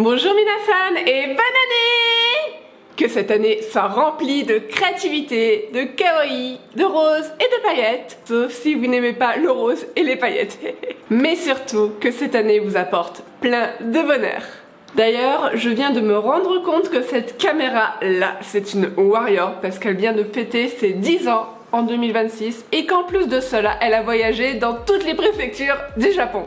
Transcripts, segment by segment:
Bonjour minasan et bonne année! Que cette année soit remplie de créativité, de kawaii, de roses et de paillettes. Sauf si vous n'aimez pas le rose et les paillettes. Mais surtout, que cette année vous apporte plein de bonheur. D'ailleurs, je viens de me rendre compte que cette caméra-là, c'est une Warrior parce qu'elle vient de fêter ses 10 ans en 2026 et qu'en plus de cela, elle a voyagé dans toutes les préfectures du Japon.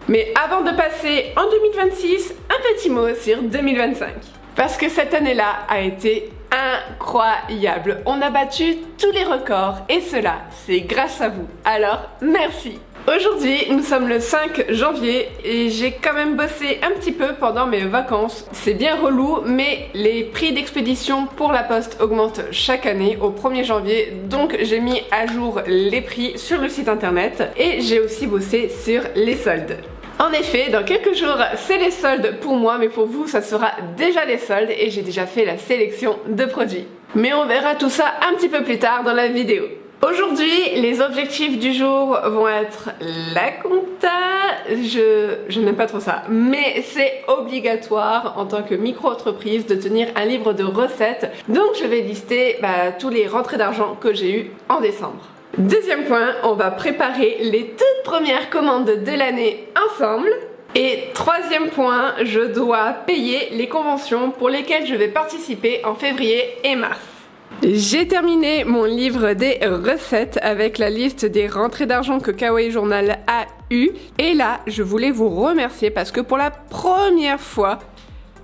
Mais avant de passer en 2026, un petit mot sur 2025. Parce que cette année-là a été incroyable. On a battu tous les records et cela, c'est grâce à vous. Alors, merci. Aujourd'hui, nous sommes le 5 janvier et j'ai quand même bossé un petit peu pendant mes vacances. C'est bien relou, mais les prix d'expédition pour la poste augmentent chaque année au 1er janvier. Donc j'ai mis à jour les prix sur le site internet et j'ai aussi bossé sur les soldes. En effet, dans quelques jours, c'est les soldes pour moi, mais pour vous, ça sera déjà les soldes et j'ai déjà fait la sélection de produits. Mais on verra tout ça un petit peu plus tard dans la vidéo. Aujourd'hui, les objectifs du jour vont être la compta. Je n'aime pas trop ça, mais c'est obligatoire en tant que micro-entreprise de tenir un livre de recettes. Donc je vais lister tous les rentrées d'argent que j'ai eues en décembre. Deuxième point, on va préparer les toutes premières commandes de l'année ensemble. Et troisième point, je dois payer les conventions pour lesquelles je vais participer en février et mars. J'ai terminé mon livre des recettes avec la liste des rentrées d'argent que Kawaii Journal a eu. Et là, je voulais vous remercier parce que pour la première fois,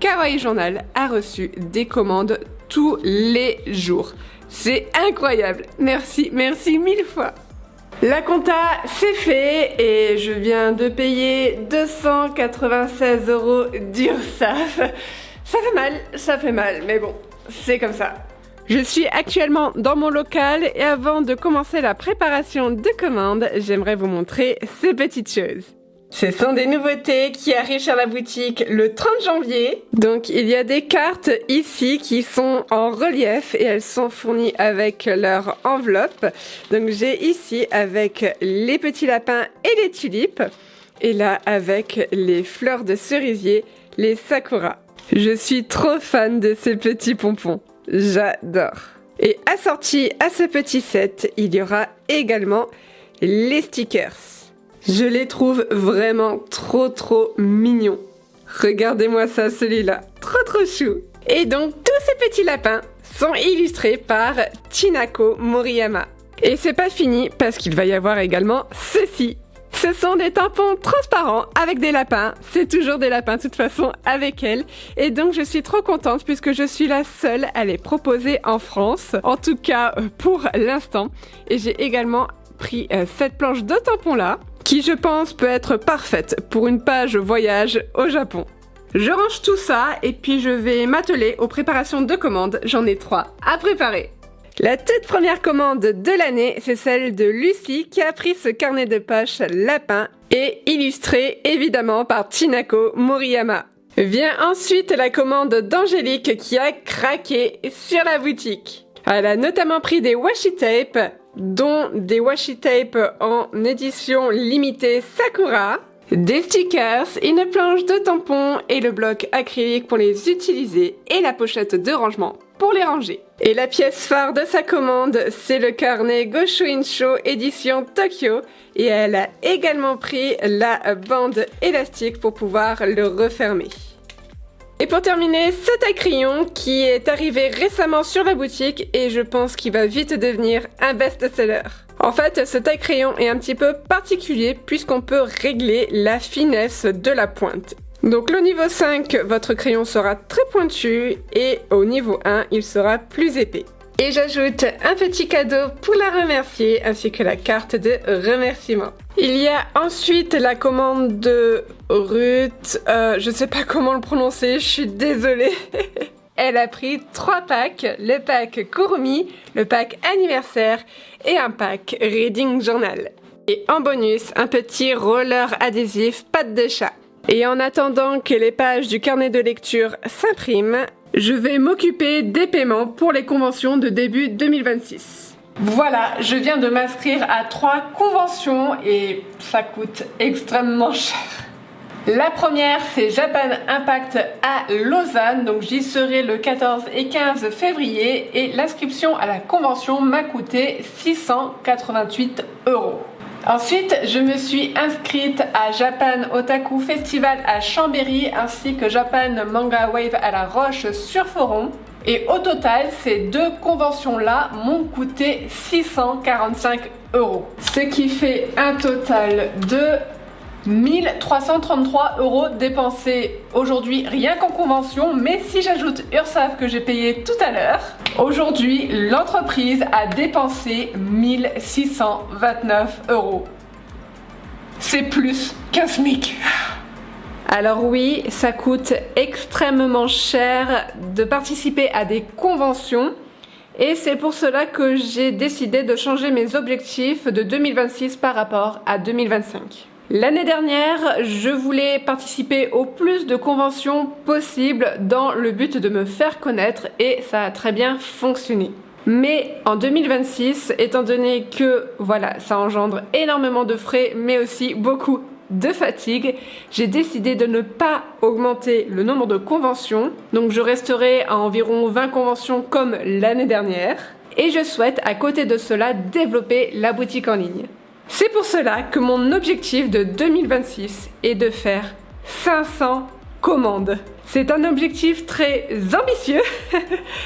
Kawaii Journal a reçu des commandes tous les jours. C'est incroyable. Merci, merci mille fois. La compta, c'est fait et je viens de payer 296 € d'URSSAF. Ça fait mal, mais bon, c'est comme ça. Je suis actuellement dans mon local et avant de commencer la préparation de commandes, j'aimerais vous montrer ces petites choses. Ce sont des nouveautés qui arrivent sur la boutique le 30 janvier. Donc il y a des cartes ici qui sont en relief et elles sont fournies avec leur enveloppe. Donc j'ai ici avec les petits lapins et les tulipes. Et là avec les fleurs de cerisier, les sakura. Je suis trop fan de ces petits pompons. J'adore. Et assorti à ce petit set, il y aura également les stickers. Je les trouve vraiment trop mignons. Regardez-moi ça, celui-là. Trop chou. Et donc, tous ces petits lapins sont illustrés par Chinako Moriyama. Et c'est pas fini, parce qu'il va y avoir également ceci. Ce sont des tampons transparents avec des lapins. C'est toujours des lapins de toute façon avec elle. Et donc je suis trop contente puisque je suis la seule à les proposer en France. En tout cas pour l'instant. Et j'ai également pris cette planche de tampons là, qui je pense peut être parfaite pour une page voyage au Japon. Je range tout ça et puis je vais m'atteler aux préparations de commandes. J'en ai 3 à préparer. La toute première commande de l'année, c'est celle de Lucie qui a pris ce carnet de poche lapin et illustré évidemment par Chinako Moriyama. Vient ensuite la commande d'Angélique qui a craqué sur la boutique. Elle a notamment pris des washi tape, dont des washi tape en édition limitée Sakura, des stickers, une planche de tampons et le bloc acrylique pour les utiliser et la pochette de rangement pour les ranger. Et la pièce phare de sa commande, c'est le carnet Goshuinsho édition Tokyo et elle a également pris la bande élastique pour pouvoir le refermer. Et pour terminer, ce taille-crayon qui est arrivé récemment sur la boutique et je pense qu'il va vite devenir un best-seller. En fait, ce taille-crayon est un petit peu particulier puisqu'on peut régler la finesse de la pointe. Donc au niveau 5, votre crayon sera très pointu et au niveau 1, il sera plus épais. Et j'ajoute un petit cadeau pour la remercier ainsi que la carte de remerciement. Il y a ensuite la commande de Ruth, je sais pas comment le prononcer, je suis désolée. Elle a pris 3 packs, le pack Kurumi, le pack anniversaire et un pack Reading Journal. Et en bonus, un petit roller adhésif patte de chat. Et en attendant que les pages du carnet de lecture s'impriment, je vais m'occuper des paiements pour les conventions de début 2026. Voilà, je viens de m'inscrire à 3 conventions et ça coûte extrêmement cher. La première, c'est Japan Impact à Lausanne, donc j'y serai le 14 et 15 février et l'inscription à la convention m'a coûté 688 €. Ensuite, je me suis inscrite à Japan Otaku Festival à Chambéry ainsi que Japan Manga Wave à La Roche-sur-Foron. Et au total, ces deux conventions-là m'ont coûté 645 €. Ce qui fait un total de 1333 € dépensés aujourd'hui rien qu'en convention, mais si j'ajoute URSAF que j'ai payé tout à l'heure, aujourd'hui l'entreprise a dépensé 1629 €. C'est plus qu'un SMIC. Alors oui, ça coûte extrêmement cher de participer à des conventions et c'est pour cela que j'ai décidé de changer mes objectifs de 2026 par rapport à 2025. L'année dernière, je voulais participer au plus de conventions possibles dans le but de me faire connaître et ça a très bien fonctionné. Mais en 2026, étant donné que voilà, ça engendre énormément de frais mais aussi beaucoup de fatigue, j'ai décidé de ne pas augmenter le nombre de conventions. Donc je resterai à environ 20 conventions comme l'année dernière et je souhaite à côté de cela développer la boutique en ligne. C'est pour cela que mon objectif de 2026 est de faire 500 commandes. C'est un objectif très ambitieux.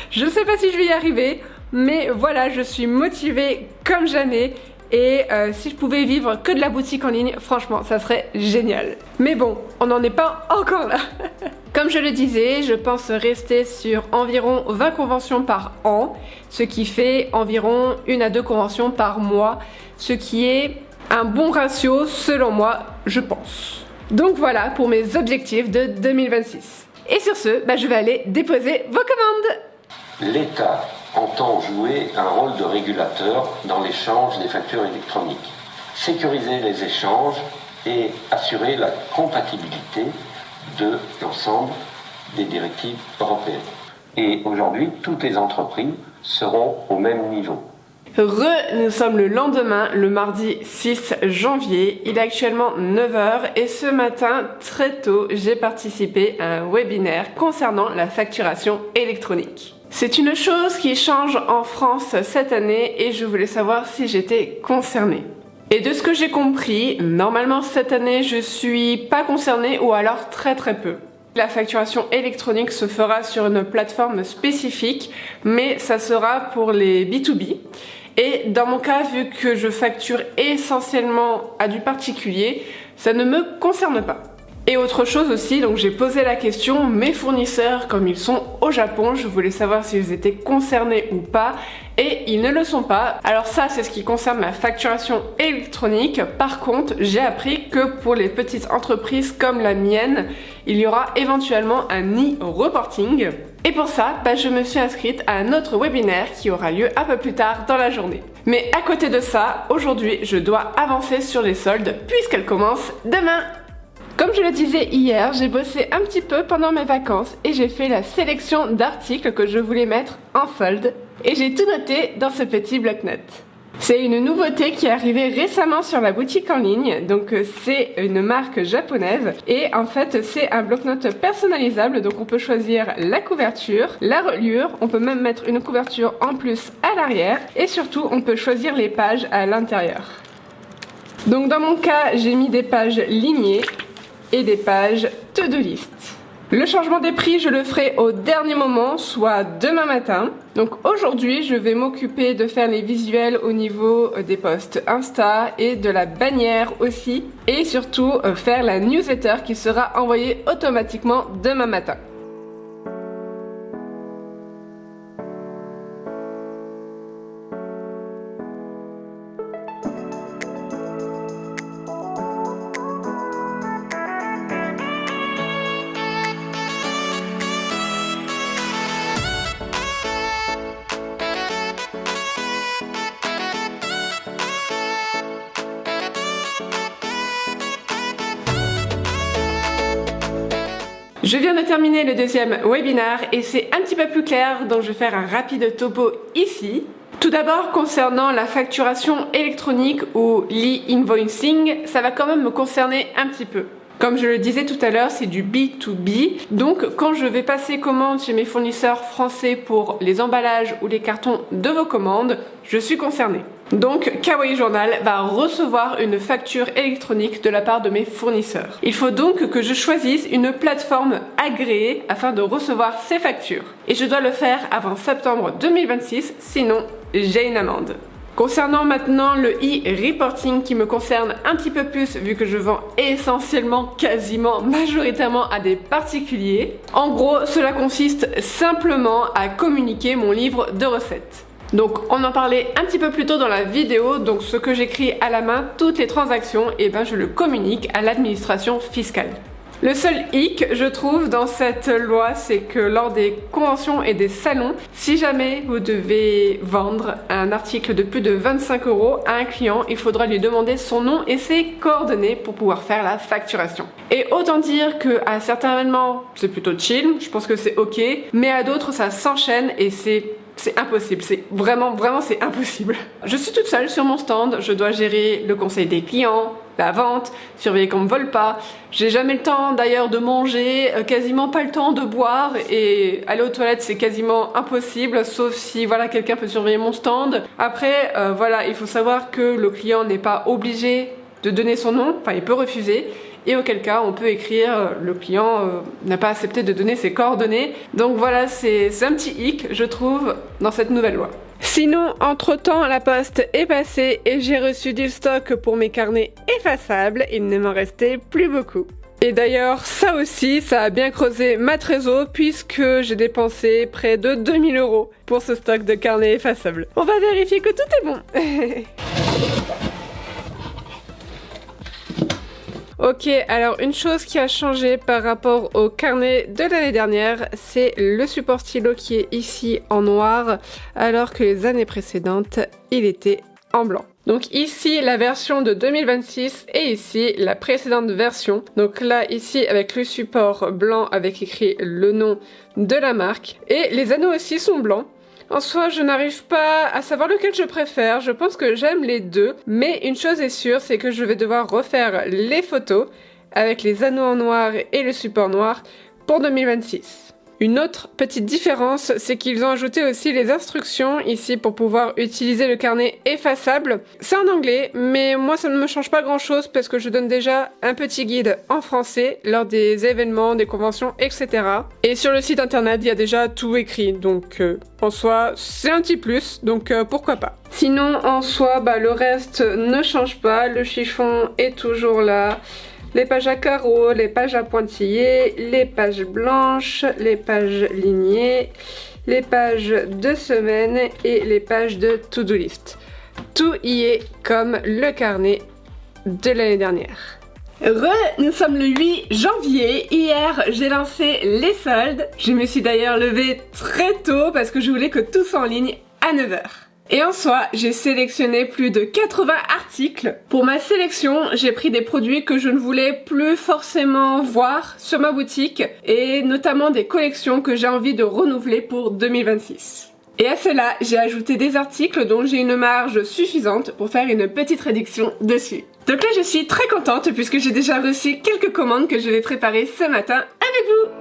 Je ne sais pas si je vais y arriver, mais voilà, je suis motivée comme jamais. Et si je pouvais vivre que de la boutique en ligne, franchement, ça serait génial. Mais bon, on n'en est pas encore là. Comme je le disais, je pense rester sur environ 20 conventions par an, ce qui fait environ 1 à 2 conventions par mois, ce qui est un bon ratio selon moi, je pense. Donc voilà pour mes objectifs de 2026. Et sur ce, je vais aller déposer vos commandes. L'État entend jouer un rôle de régulateur dans l'échange des factures électroniques, sécuriser les échanges et assurer la compatibilité de l'ensemble des directives européennes. Et aujourd'hui, toutes les entreprises seront au même niveau. Nous sommes le lendemain, le mardi 6 janvier. Il est actuellement 9 h et ce matin, très tôt, j'ai participé à un webinaire concernant la facturation électronique. C'est une chose qui change en France cette année et je voulais savoir si j'étais concernée. Et de ce que j'ai compris, normalement cette année je suis pas concernée ou alors très peu. La facturation électronique se fera sur une plateforme spécifique, mais ça sera pour les B2B. Et dans mon cas, vu que je facture essentiellement à du particulier, ça ne me concerne pas. Et autre chose aussi, donc j'ai posé la question, mes fournisseurs, comme ils sont au Japon, je voulais savoir s'ils étaient concernés ou pas, et ils ne le sont pas. Alors ça, c'est ce qui concerne ma facturation électronique. Par contre, j'ai appris que pour les petites entreprises comme la mienne, il y aura éventuellement un e-reporting. Et pour ça, je me suis inscrite à un autre webinaire qui aura lieu un peu plus tard dans la journée. Mais à côté de ça, aujourd'hui, je dois avancer sur les soldes puisqu'elles commencent demain. Comme je le disais hier, j'ai bossé un petit peu pendant mes vacances et j'ai fait la sélection d'articles que je voulais mettre en solde et j'ai tout noté dans ce petit bloc-notes. C'est une nouveauté qui est arrivée récemment sur la boutique en ligne, donc c'est une marque japonaise et en fait c'est un bloc-notes personnalisable, donc on peut choisir la couverture, la reliure, on peut même mettre une couverture en plus à l'arrière et surtout on peut choisir les pages à l'intérieur. Donc dans mon cas j'ai mis des pages lignées et des pages to-do list. Le changement des prix, je le ferai au dernier moment, soit demain matin. Donc aujourd'hui, je vais m'occuper de faire les visuels au niveau des posts Insta et de la bannière aussi. Et surtout, faire la newsletter qui sera envoyée automatiquement demain matin. Je viens de terminer le deuxième webinaire et c'est un petit peu plus clair, donc je vais faire un rapide topo ici. Tout d'abord, concernant la facturation électronique ou l'e-invoicing, ça va quand même me concerner un petit peu. Comme je le disais tout à l'heure, c'est du B2B. Donc quand je vais passer commande chez mes fournisseurs français pour les emballages ou les cartons de vos commandes, je suis concernée. Donc Kawaii Journal va recevoir une facture électronique de la part de mes fournisseurs. Il faut donc que je choisisse une plateforme agréée afin de recevoir ces factures. Et je dois le faire avant septembre 2026, sinon j'ai une amende. Concernant maintenant le e-reporting qui me concerne un petit peu plus vu que je vends essentiellement, quasiment, majoritairement à des particuliers. En gros, cela consiste simplement à communiquer mon livre de recettes. Donc on en parlait un petit peu plus tôt dans la vidéo, donc ce que j'écris à la main, toutes les transactions, et ben je le communique à l'administration fiscale. Le seul hic, je trouve, dans cette loi, c'est que lors des conventions et des salons, si jamais vous devez vendre un article de plus de 25 € à un client, il faudra lui demander son nom et ses coordonnées pour pouvoir faire la facturation. Et autant dire qu'à certains événements, c'est plutôt chill, je pense que c'est ok, mais à d'autres, ça s'enchaîne et c'est impossible, c'est vraiment c'est impossible. Je suis toute seule sur mon stand, je dois gérer le conseil des clients, la vente, surveiller qu'on me vole pas. J'ai jamais le temps d'ailleurs de manger, quasiment pas le temps de boire et aller aux toilettes c'est quasiment impossible sauf si voilà quelqu'un peut surveiller mon stand. Après voilà, il faut savoir que le client n'est pas obligé de donner son nom, enfin il peut refuser. Et auquel cas on peut écrire le client n'a pas accepté de donner ses coordonnées. Donc voilà, c'est un petit hic je trouve dans cette nouvelle loi. Sinon, entre-temps, la poste est passée et j'ai reçu du stock pour mes carnets effaçables, il ne m'en restait plus beaucoup. Et d'ailleurs, ça aussi, ça a bien creusé ma trésor puisque j'ai dépensé près de 2000 € pour ce stock de carnets effaçables. On va vérifier que tout est bon. Ok, alors une chose qui a changé par rapport au carnet de l'année dernière, c'est le support stylo qui est ici en noir, alors que les années précédentes, il était en blanc. Donc ici la version de 2026 et ici la précédente version. Donc là ici avec le support blanc avec écrit le nom de la marque. Et les anneaux aussi sont blancs. En soi, je n'arrive pas à savoir lequel je préfère, je pense que j'aime les deux, mais une chose est sûre, c'est que je vais devoir refaire les photos avec les anneaux en noir et le support noir pour 2026. Une autre petite différence, c'est qu'ils ont ajouté aussi les instructions ici pour pouvoir utiliser le carnet effaçable. C'est en anglais, mais moi ça ne me change pas grand chose parce que je donne déjà un petit guide en français lors des événements, des conventions, etc. Et sur le site internet, il y a déjà tout écrit, donc en soi c'est un petit plus, donc pourquoi pas. Sinon en soi, le reste ne change pas, le chiffon est toujours là. Les pages à carreaux, les pages à pointillés, les pages blanches, les pages lignées, les pages de semaine et les pages de to-do list. Tout y est comme le carnet de l'année dernière. Nous sommes le 8 janvier, hier j'ai lancé les soldes. Je me suis d'ailleurs levée très tôt parce que je voulais que tout soit en ligne à 9 h. Et en soi, j'ai sélectionné plus de 80 articles. Pour ma sélection, j'ai pris des produits que je ne voulais plus forcément voir sur ma boutique et notamment des collections que j'ai envie de renouveler pour 2026. Et à cela, j'ai ajouté des articles dont j'ai une marge suffisante pour faire une petite réduction dessus. Donc là, je suis très contente puisque j'ai déjà reçu quelques commandes que je vais préparer ce matin avec vous.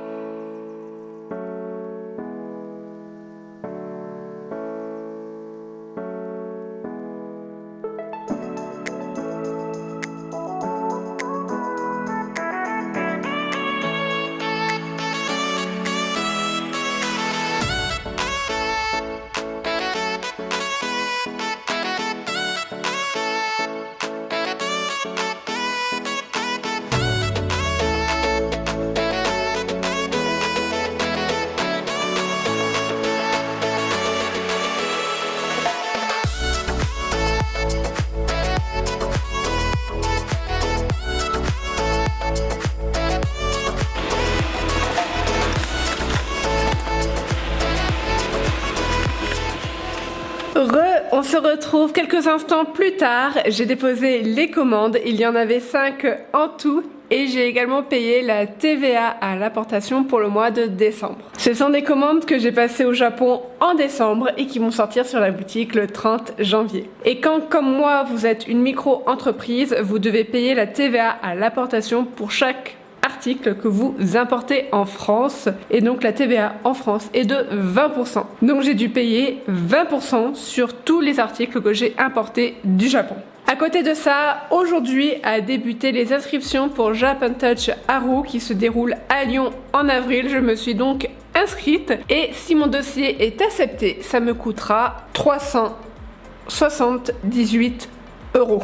On se retrouve quelques instants plus tard, j'ai déposé les commandes, il y en avait 5 en tout et j'ai également payé la TVA à l'importation pour le mois de décembre. Ce sont des commandes que j'ai passées au Japon en décembre et qui vont sortir sur la boutique le 30 janvier. Et quand, comme moi, vous êtes une micro-entreprise, vous devez payer la TVA à l'importation pour chaque article que vous importez en France, et donc la TVA en France est de 20%. Donc j'ai dû payer 20% sur tous les articles que j'ai importés du Japon. À côté de ça, aujourd'hui a débuté les inscriptions pour Japan Touch Haru qui se déroule à Lyon en avril. Je me suis donc inscrite et si mon dossier est accepté, ça me coûtera 378 €.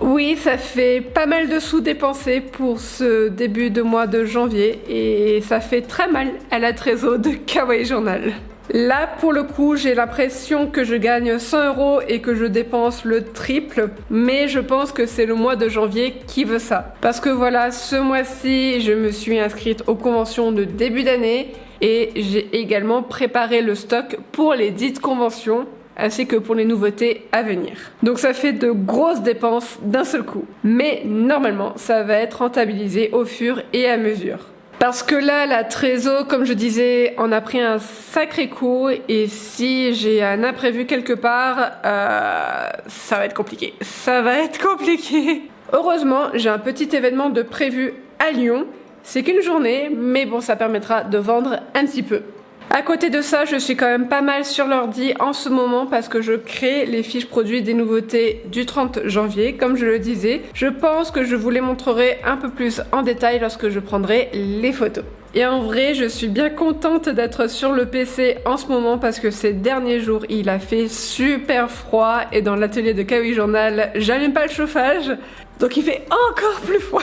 Oui, ça fait pas mal de sous dépensés pour ce début de mois de janvier et ça fait très mal à la trésor de Kawaii Journal. Là, pour le coup, j'ai l'impression que je gagne 100 € et que je dépense le triple, mais je pense que c'est le mois de janvier qui veut ça. Parce que voilà, ce mois-ci, je me suis inscrite aux conventions de début d'année et j'ai également préparé le stock pour les dites conventions, ainsi que pour les nouveautés à venir. Donc ça fait de grosses dépenses d'un seul coup. Mais normalement, ça va être rentabilisé au fur et à mesure. Parce que là, la trésor, comme je disais, en a pris un sacré coup et si j'ai un imprévu quelque part, ça va être compliqué. Ça va être compliqué. Heureusement, j'ai un petit événement de prévu à Lyon. C'est qu'une journée, mais bon, ça permettra de vendre un petit peu. À côté de ça, je suis quand même pas mal sur l'ordi en ce moment parce que je crée les fiches produits des nouveautés du 30 janvier, comme je le disais. Je pense que je vous les montrerai un peu plus en détail lorsque je prendrai les photos. Et en vrai, je suis bien contente d'être sur le PC en ce moment parce que ces derniers jours, il a fait super froid et dans l'atelier de Kawaii Journal, j'allume pas le chauffage, donc il fait encore plus froid.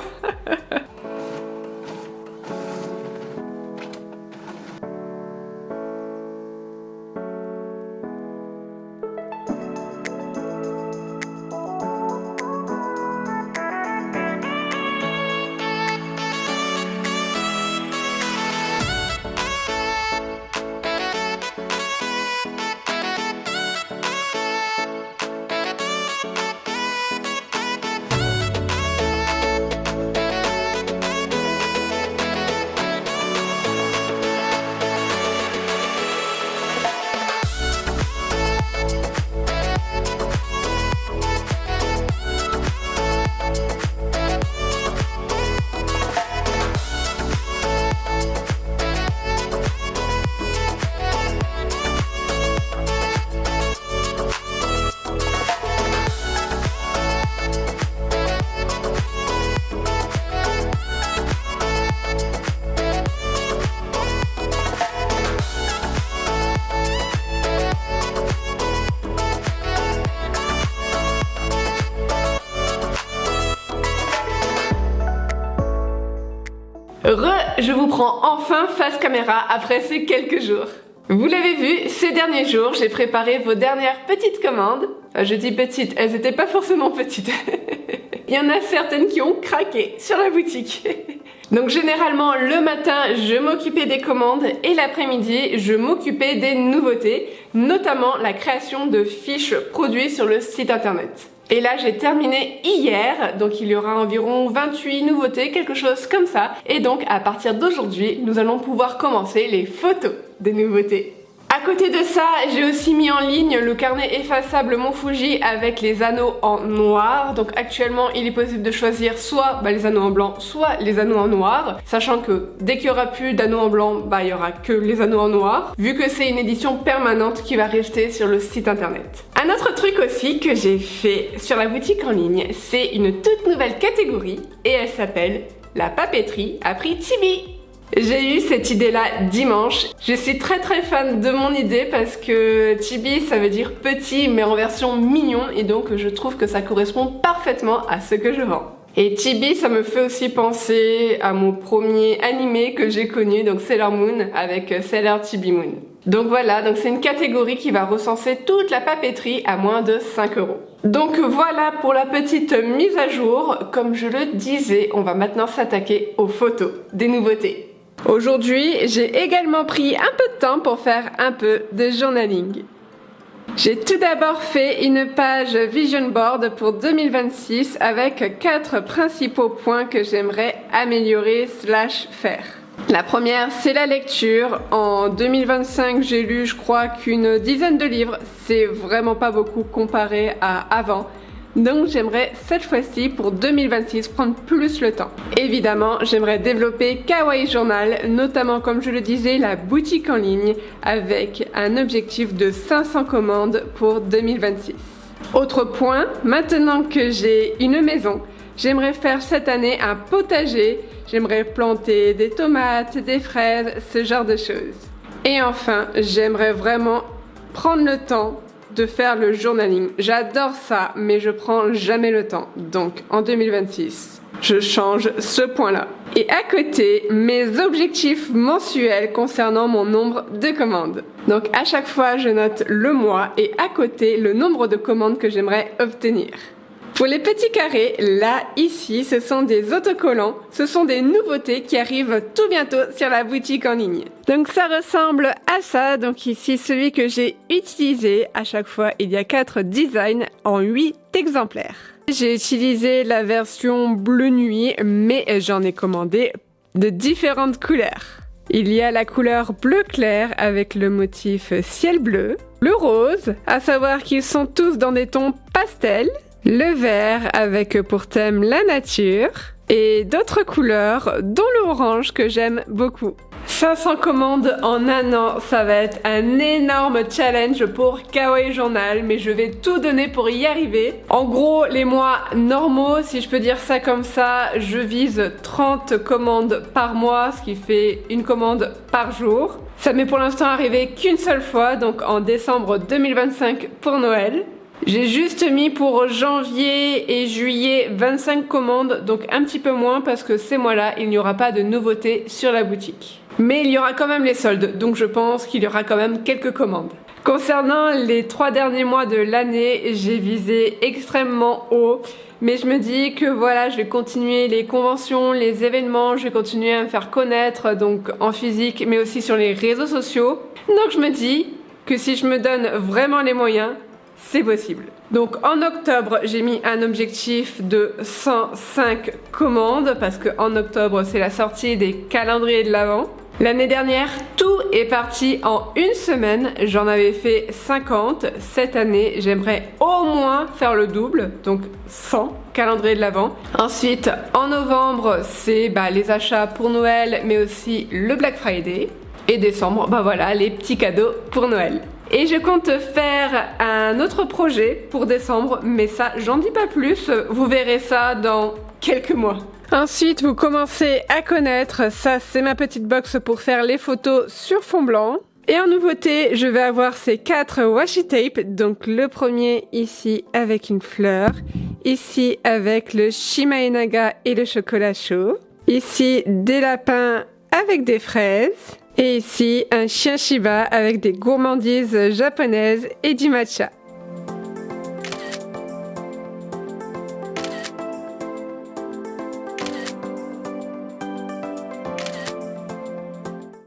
Je vous prends enfin face caméra après ces quelques jours. Vous l'avez vu, ces derniers jours, j'ai préparé vos dernières petites commandes. Enfin, je dis petites, elles n'étaient pas forcément petites. Il y en a certaines qui ont craqué sur la boutique. Donc généralement, le matin, je m'occupais des commandes et l'après-midi, je m'occupais des nouveautés, notamment la création de fiches produits sur le site internet. Et là, j'ai terminé hier, donc il y aura environ 28 nouveautés, quelque chose comme ça. Et donc, à partir d'aujourd'hui, nous allons pouvoir commencer les photos des nouveautés. À côté de ça, j'ai aussi mis en ligne le carnet effaçable Mont Fuji avec les anneaux en noir. Donc actuellement, il est possible de choisir soit les anneaux en blanc, soit les anneaux en noir. Sachant que dès qu'il n'y aura plus d'anneaux en blanc, il n'y aura que les anneaux en noir. Vu que c'est une édition permanente qui va rester sur le site internet. Un autre truc aussi que j'ai fait sur la boutique en ligne, c'est une toute nouvelle catégorie. Et elle s'appelle la papeterie à prix Tibi. J'ai eu cette idée-là dimanche. Je suis très fan de mon idée parce que Tibi ça veut dire petit mais en version mignon et donc je trouve que ça correspond parfaitement à ce que je vends. Et Tibi ça me fait aussi penser à mon premier animé que j'ai connu, donc Sailor Moon avec Sailor Chibi Moon. Donc voilà, donc c'est une catégorie qui va recenser toute la papeterie à moins de 5 €. Donc voilà pour la petite mise à jour. Comme je le disais, on va maintenant s'attaquer aux photos des nouveautés. Aujourd'hui, j'ai également pris un peu de temps pour faire un peu de journaling. J'ai tout d'abord fait une page Vision Board pour 2026 avec 4 principaux points que j'aimerais améliorer / faire. La première, c'est la lecture. En 2025, j'ai lu, je crois, qu'une dizaine de livres. C'est vraiment pas beaucoup comparé à avant. Donc j'aimerais cette fois-ci, pour 2026, prendre plus le temps. Évidemment, j'aimerais développer Kawaii Journal, notamment, comme je le disais, la boutique en ligne, avec un objectif de 500 commandes pour 2026. Autre point, maintenant que j'ai une maison, j'aimerais faire cette année un potager. J'aimerais planter des tomates, des fraises, ce genre de choses. Et enfin, j'aimerais vraiment prendre le temps de faire le journaling. J'adore ça, mais je prends jamais le temps. Donc, en 2026, je change ce point-là. Et à côté, mes objectifs mensuels concernant mon nombre de commandes. Donc, à chaque fois, je note le mois et à côté, le nombre de commandes que j'aimerais obtenir. Pour les petits carrés, là, ici, ce sont des autocollants. Ce sont des nouveautés qui arrivent tout bientôt sur la boutique en ligne. Donc ça ressemble à ça. Donc ici, celui que j'ai utilisé. À chaque fois, il y a 4 designs en 8 exemplaires. J'ai utilisé la version bleu nuit, mais j'en ai commandé de différentes couleurs. Il y a la couleur bleu clair avec le motif ciel bleu, le rose, à savoir qu'ils sont tous dans des tons pastels, le vert avec pour thème la nature et d'autres couleurs dont l'orange que j'aime beaucoup. 500 commandes en un an, ça va être un énorme challenge pour Kawaii Journal, mais je vais tout donner pour y arriver. En gros, les mois normaux, si je peux dire ça comme ça, je vise 30 commandes par mois, ce qui fait une commande par jour. Ça m'est pour l'instant arrivé qu'une seule fois, donc en décembre 2025 pour Noël. J'ai juste mis pour janvier et juillet 25 commandes, donc un petit peu moins parce que ces mois-là, il n'y aura pas de nouveautés sur la boutique. Mais il y aura quand même les soldes, donc je pense qu'il y aura quand même quelques commandes. Concernant les 3 derniers mois de l'année, j'ai visé extrêmement haut, mais je me dis que voilà, je vais continuer les conventions, les événements, je vais continuer à me faire connaître, donc en physique, mais aussi sur les réseaux sociaux. Donc je me dis que si je me donne vraiment les moyens, c'est possible. Donc en octobre, j'ai mis un objectif de 105 commandes parce qu'en octobre, c'est la sortie des calendriers de l'Avent. L'année dernière, tout est parti en une semaine. J'en avais fait 50. Cette année, j'aimerais au moins faire le double, donc 100 calendriers de l'Avent. Ensuite, en novembre, c'est les achats pour Noël, mais aussi le Black Friday. Et décembre, voilà, les petits cadeaux pour Noël. Et je compte faire un autre projet pour décembre, mais ça, j'en dis pas plus, vous verrez ça dans quelques mois. Ensuite, vous commencez à connaître, ça c'est ma petite box pour faire les photos sur fond blanc. Et en nouveauté, je vais avoir ces 4 washi tape, donc le premier ici avec une fleur, ici avec le Shimaenaga et le chocolat chaud, ici des lapins avec des fraises, et ici, un chien Shiba avec des gourmandises japonaises et du matcha.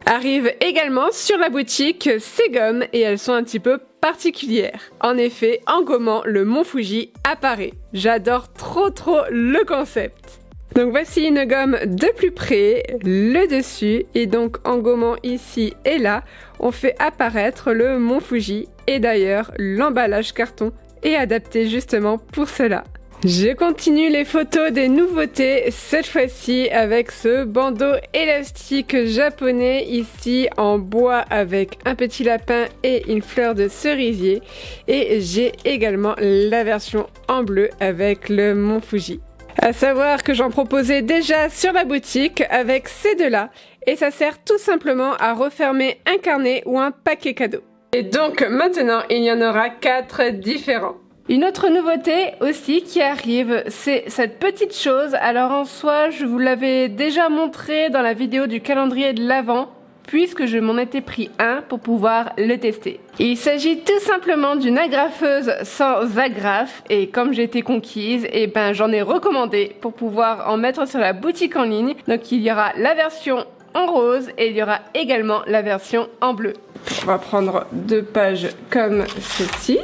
Arrivent également sur la boutique ces gommes et elles sont un petit peu particulières. En effet, en gommant, le mont Fuji apparaît. J'adore trop le concept. Donc voici une gomme de plus près, le dessus, et donc en gommant ici et là, on fait apparaître le mont Fuji, et d'ailleurs l'emballage carton est adapté justement pour cela. Je continue les photos des nouveautés, cette fois-ci avec ce bandeau élastique japonais ici en bois avec un petit lapin et une fleur de cerisier, et j'ai également la version en bleu avec le mont Fuji. À savoir que j'en proposais déjà sur la boutique avec ces deux-là et ça sert tout simplement à refermer un carnet ou un paquet cadeau. Et donc maintenant, il y en aura 4 différents. Une autre nouveauté aussi qui arrive, c'est cette petite chose. Alors en soi, je vous l'avais déjà montré dans la vidéo du calendrier de l'Avent, puisque je m'en étais pris un pour pouvoir le tester. Il s'agit tout simplement d'une agrafeuse sans agrafe et comme j'ai été conquise, j'en ai recommandé pour pouvoir en mettre sur la boutique en ligne. Donc il y aura la version en rose et il y aura également la version en bleu. On va prendre 2 pages comme ceci.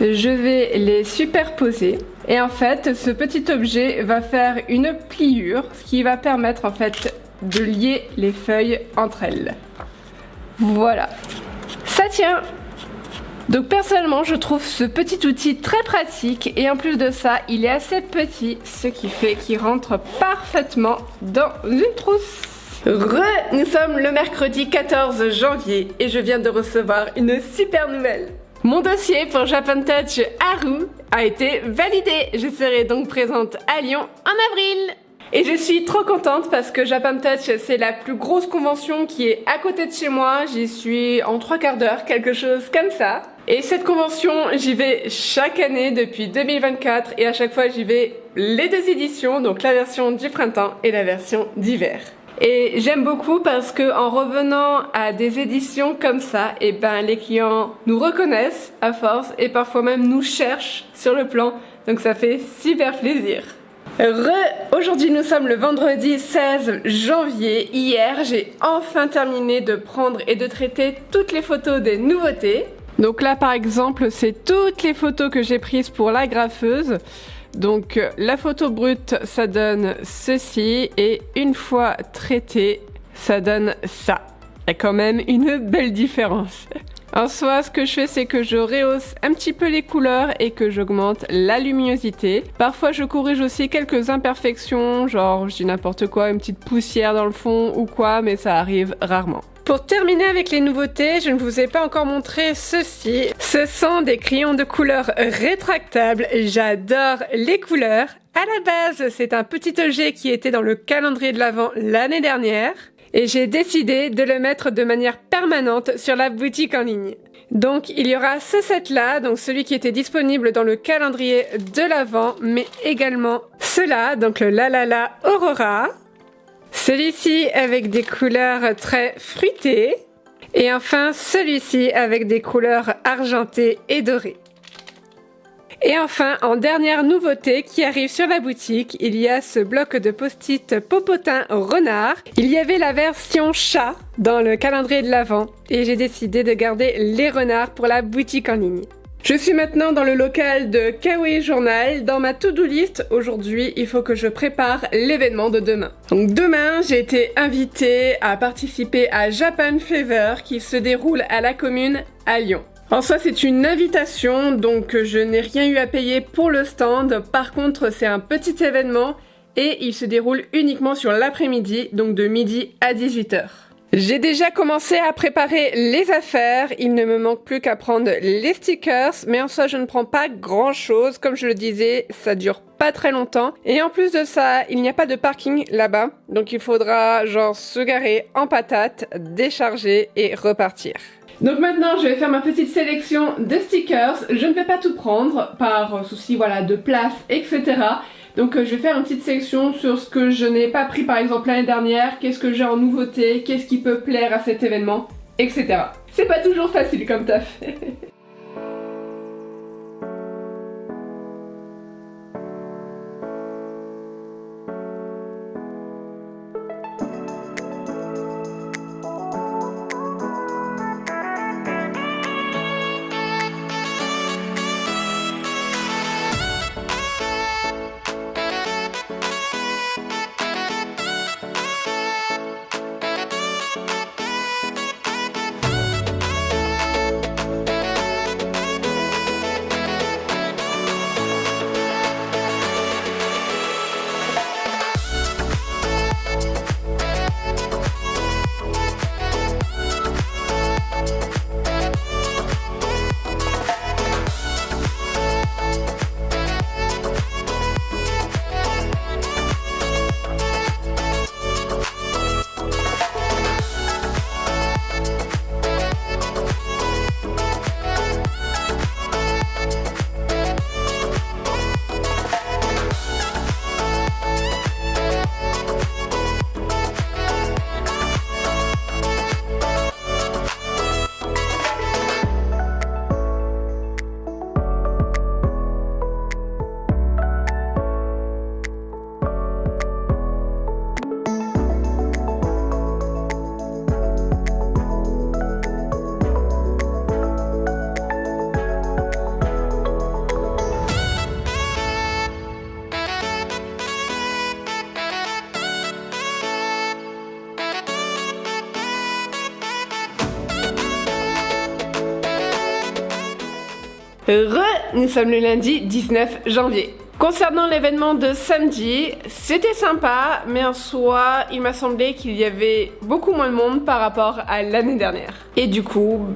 Je vais les superposer. Et en fait, ce petit objet va faire une pliure, ce qui va permettre en fait de lier les feuilles entre elles. Voilà. Ça tient! Donc personnellement, je trouve ce petit outil très pratique et en plus de ça, il est assez petit, ce qui fait qu'il rentre parfaitement dans une trousse. Nous sommes le mercredi 14 janvier et je viens de recevoir une super nouvelle. Mon dossier pour Japan Touch Haru a été validé. Je serai donc présente à Lyon en avril. Et je suis trop contente parce que Japan Touch, c'est la plus grosse convention qui est à côté de chez moi. J'y suis en 3/4 d'heure, quelque chose comme ça. Et cette convention, j'y vais chaque année depuis 2024 et à chaque fois j'y vais les 2 éditions, donc la version du printemps et la version d'hiver. Et j'aime beaucoup parce que en revenant à des éditions comme ça, et ben les clients nous reconnaissent à force et parfois même nous cherchent sur le plan, donc ça fait super plaisir. Aujourd'hui nous sommes le vendredi 16 janvier. Hier j'ai enfin terminé de prendre et de traiter toutes les photos des nouveautés. Donc là par exemple c'est toutes les photos que j'ai prises pour la graffeuse. Donc la photo brute ça donne ceci et une fois traité ça donne ça. Il y a quand même une belle différence. En soi, ce que je fais, c'est que je rehausse un petit peu les couleurs et que j'augmente la luminosité. Parfois, je corrige aussi quelques imperfections, genre, je dis n'importe quoi, une petite poussière dans le fond ou quoi, mais ça arrive rarement. Pour terminer avec les nouveautés, je ne vous ai pas encore montré ceci. Ce sont des crayons de couleur rétractables. J'adore les couleurs. À la base, c'est un petit objet qui était dans le calendrier de l'Avent l'année dernière. Et j'ai décidé de le mettre de manière permanente sur la boutique en ligne. Donc il y aura ce set là, donc celui qui était disponible dans le calendrier de l'Avent, mais également ceux-là, donc le La La La Aurora. Celui-ci avec des couleurs très fruitées. Et enfin celui-ci avec des couleurs argentées et dorées. Et enfin, en dernière nouveauté qui arrive sur la boutique, il y a ce bloc de post-it Popotin Renard. Il y avait la version chat dans le calendrier de l'Avent et j'ai décidé de garder les renards pour la boutique en ligne. Je suis maintenant dans le local de Kawaii Journal. Dans ma to-do list, aujourd'hui, il faut que je prépare l'événement de demain. Donc demain, j'ai été invitée à participer à Japan Fever qui se déroule à la commune à Lyon. En soi, c'est une invitation, donc je n'ai rien eu à payer pour le stand. Par contre, c'est un petit événement et il se déroule uniquement sur l'après-midi, donc de midi à 18h. J'ai déjà commencé à préparer les affaires, il ne me manque plus qu'à prendre les stickers, mais en soi je ne prends pas grand chose, comme je le disais, ça dure pas très longtemps. Et en plus de ça, il n'y a pas de parking là-bas, donc il faudra genre se garer en patate, décharger et repartir. Donc maintenant, je vais faire ma petite sélection de stickers. Je ne vais pas tout prendre par souci voilà, de place, etc. Donc je vais faire une petite sélection sur ce que je n'ai pas pris par exemple l'année dernière, qu'est-ce que j'ai en nouveauté, qu'est-ce qui peut plaire à cet événement, etc. C'est pas toujours facile comme taf. Nous sommes le lundi 19 janvier. Concernant l'événement de samedi, c'était sympa, mais en soi, il m'a semblé qu'il y avait beaucoup moins de monde par rapport à l'année dernière. Et du coup,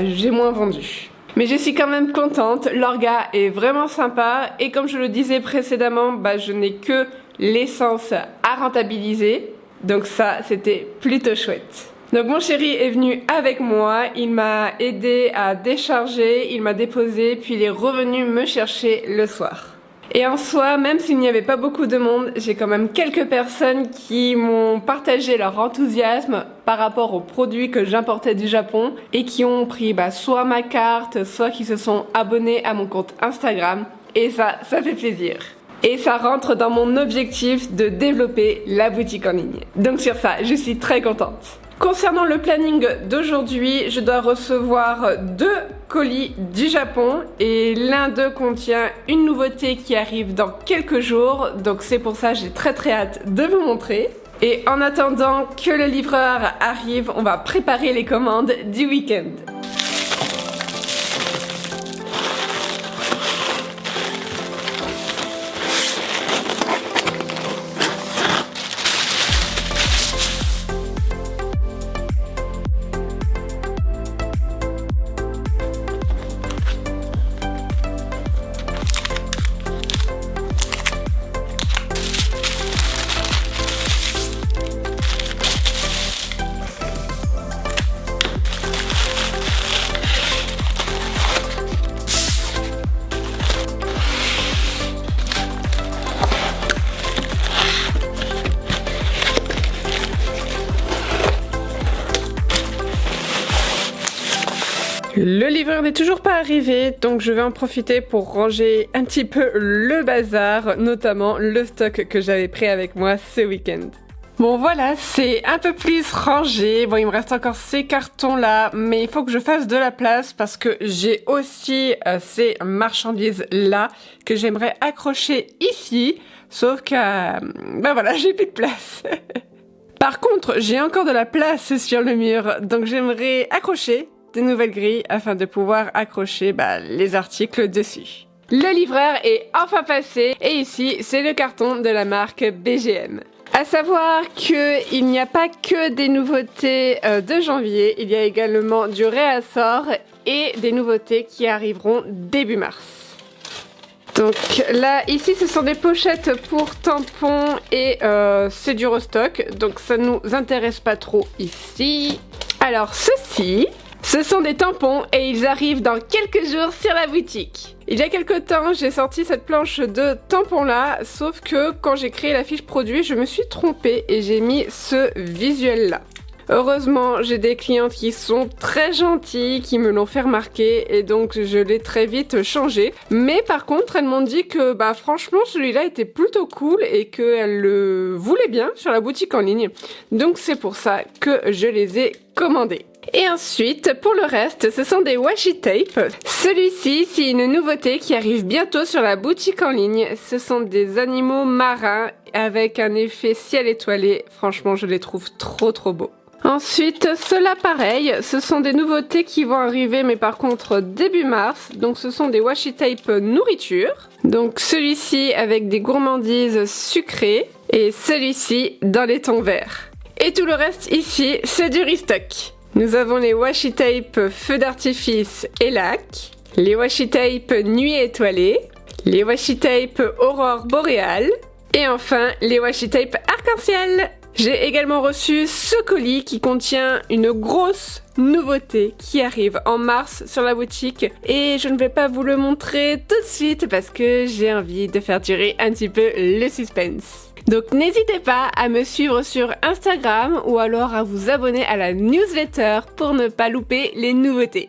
j'ai moins vendu. Mais je suis quand même contente, l'orga est vraiment sympa, et comme je le disais précédemment, je n'ai que l'essence à rentabiliser, donc ça, c'était plutôt chouette. Donc mon chéri est venu avec moi, il m'a aidé à décharger, il m'a déposé, puis il est revenu me chercher le soir. Et en soi, même s'il n'y avait pas beaucoup de monde, j'ai quand même quelques personnes qui m'ont partagé leur enthousiasme par rapport aux produits que j'importais du Japon et qui ont pris soit ma carte, soit qui se sont abonnés à mon compte Instagram. Et ça fait plaisir. Et ça rentre dans mon objectif de développer la boutique en ligne. Donc sur ça, je suis très contente. Concernant le planning d'aujourd'hui, je dois recevoir 2 colis du Japon et l'un d'eux contient une nouveauté qui arrive dans quelques jours, donc c'est pour ça que j'ai très hâte de vous montrer. Et en attendant que le livreur arrive, on va préparer les commandes du week-end. Le livreur n'est toujours pas arrivé, donc je vais en profiter pour ranger un petit peu le bazar, notamment le stock que j'avais pris avec moi ce week-end. Bon voilà, c'est un peu plus rangé. Bon, il me reste encore ces cartons là, mais il faut que je fasse de la place parce que j'ai aussi ces marchandises là que j'aimerais accrocher ici, sauf que voilà, j'ai plus de place. Par contre, j'ai encore de la place sur le mur, donc j'aimerais accrocher des nouvelles grilles afin de pouvoir accrocher les articles dessus. Le livreur est enfin passé et ici c'est le carton de la marque BGM. À savoir qu'il n'y a pas que des nouveautés de janvier, il y a également du réassort et des nouveautés qui arriveront début mars. Donc là, ici ce sont des pochettes pour tampons et c'est du restock, donc ça nous intéresse pas trop ici. Alors ceci, ce sont des tampons et ils arrivent dans quelques jours sur la boutique. Il y a quelques temps, j'ai sorti cette planche de tampons là, sauf que quand j'ai créé la fiche produit, je me suis trompée et j'ai mis ce visuel là. Heureusement, j'ai des clientes qui sont très gentilles, qui me l'ont fait remarquer et donc je l'ai très vite changé. Mais par contre, elles m'ont dit que franchement, celui-là était plutôt cool et qu'elles le voulaient bien sur la boutique en ligne. Donc c'est pour ça que je les ai commandés. Et ensuite, pour le reste, ce sont des washi tape. Celui-ci, c'est une nouveauté qui arrive bientôt sur la boutique en ligne. Ce sont des animaux marins avec un effet ciel étoilé. Franchement, je les trouve trop beaux. Ensuite, ceux-là pareil, ce sont des nouveautés qui vont arriver mais par contre début mars. Donc ce sont des washi tape nourriture. Donc celui-ci avec des gourmandises sucrées et celui-ci dans les tons verts. Et tout le reste ici, c'est du restock. Nous avons les washi tape feu d'artifice et lac, les washi tape nuit étoilée, les washi tape aurore boréale et enfin les washi tape arc-en-ciel. J'ai également reçu ce colis qui contient une grosse nouveauté qui arrive en mars sur la boutique et je ne vais pas vous le montrer tout de suite parce que j'ai envie de faire durer un petit peu le suspense. Donc n'hésitez pas à me suivre sur Instagram ou alors à vous abonner à la newsletter pour ne pas louper les nouveautés.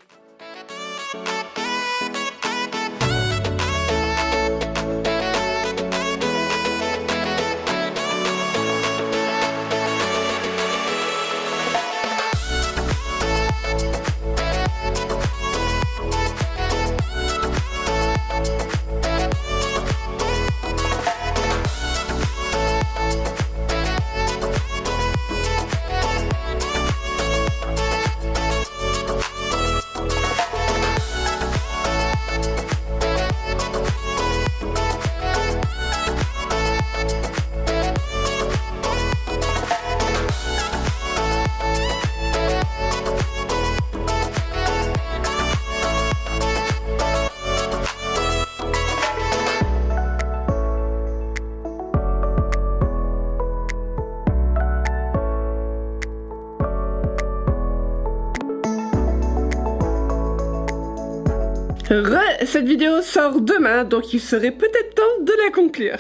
Cette vidéo sort demain, donc il serait peut-être temps de la conclure.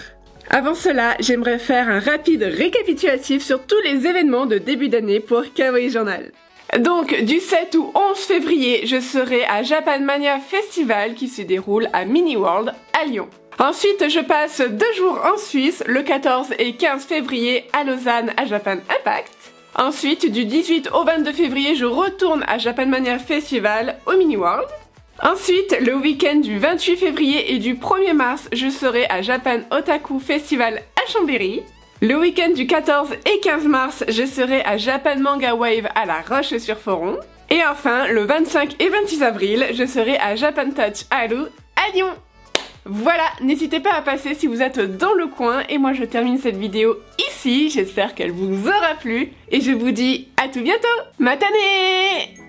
Avant cela, j'aimerais faire un rapide récapitulatif sur tous les événements de début d'année pour Kawaii Journal. Donc, du 7 au 11 février, je serai à Japan Mania Festival qui se déroule à Mini World à Lyon. Ensuite, je passe 2 jours en Suisse, le 14 et 15 février à Lausanne à Japan Impact. Ensuite, du 18 au 22 février, je retourne à Japan Mania Festival au Mini World. Ensuite, le week-end du 28 février et du 1er mars, je serai à Japan Otaku Festival à Chambéry. Le week-end du 14 et 15 mars, je serai à Japan Manga Wave à La Roche-sur-Foron. Et enfin, le 25 et 26 avril, je serai à Japan Touch Haru à Lyon. Voilà, n'hésitez pas à passer si vous êtes dans le coin et moi je termine cette vidéo ici, j'espère qu'elle vous aura plu et je vous dis à tout bientôt. Matane!